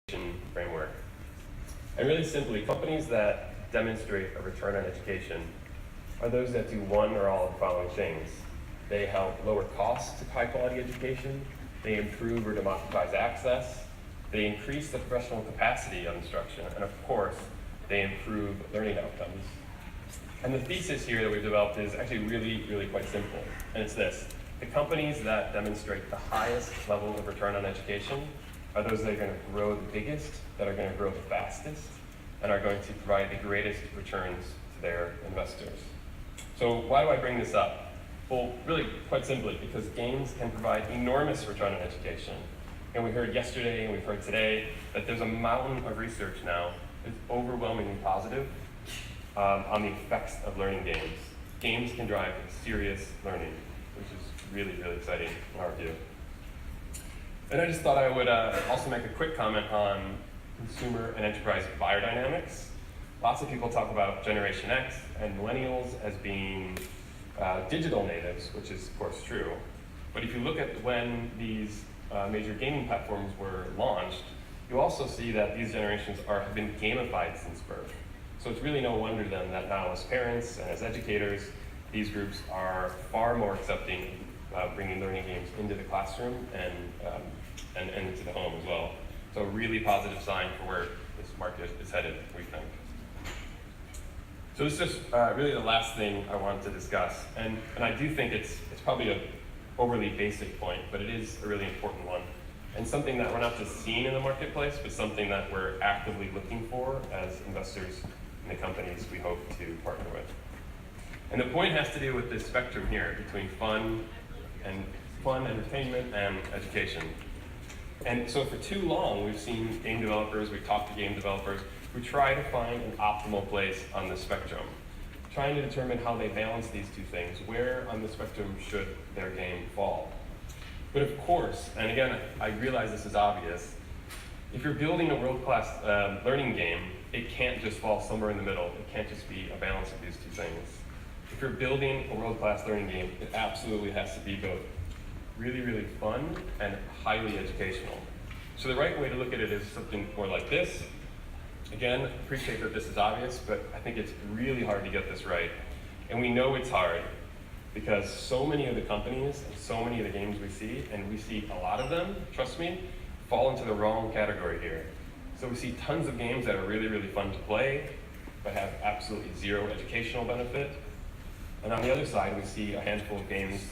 framework. And really simply, companies that demonstrate a return on education are those that do one or all of the following things. They help lower costs to high quality education, they improve or democratize access, they increase the professional capacity of instruction, and of course, they improve learning outcomes. And the thesis here that we've developed is actually really quite simple, and it's this. The companies that demonstrate the highest level of return on education are those that are going to grow the biggest, that are going to grow the fastest, and are going to provide the greatest returns to their investors. So why do I bring this up? Well, really quite simply, because games can provide enormous return on education. And we heard yesterday and we've heard today that there's a mountain of research now that's overwhelmingly positive on the effects of learning games. Games can drive serious learning, which is really exciting in our view. And I just thought I would also make a quick comment on consumer and enterprise buyer dynamics. Lots of people talk about Generation X and millennials as being digital natives, which is of course true. But if you look at when these major gaming platforms were launched, you also see that these generations have been gamified since birth. So it's really no wonder then that now as parents and as educators, these groups are far more accepting of bringing learning games into the classroom and into the home as well. So a really positive sign for where this market is headed, we think. So this is just really the last thing I wanted to discuss. And I do think it's probably an overly basic point, but it is a really important one. And something that we're not just seeing in the marketplace, but something that we're actively looking for as investors in the companies we hope to partner with. And the point has to do with this spectrum here between fun, entertainment, and education. And so for too long, we've seen game developers, we've talked to game developers, who try to find an optimal place on the spectrum, trying to determine how they balance these two things. Where on the spectrum should their game fall? But of course, and again, I realize this is obvious, if you're building a world-class learning game, it can't just fall somewhere in the middle. It can't just be a balance of these two things. If you're building a world-class learning game, it absolutely has to be both really fun and highly educational. So the right way to look at it is something more like this. Again, appreciate that this is obvious, but I think it's really hard to get this right. And we know it's hard because so many of the companies and so many of the games we see, and we see a lot of them, trust me, fall into the wrong category here. So we see tons of games that are really fun to play, but have absolutely zero educational benefit. And on the other side, we see a handful of games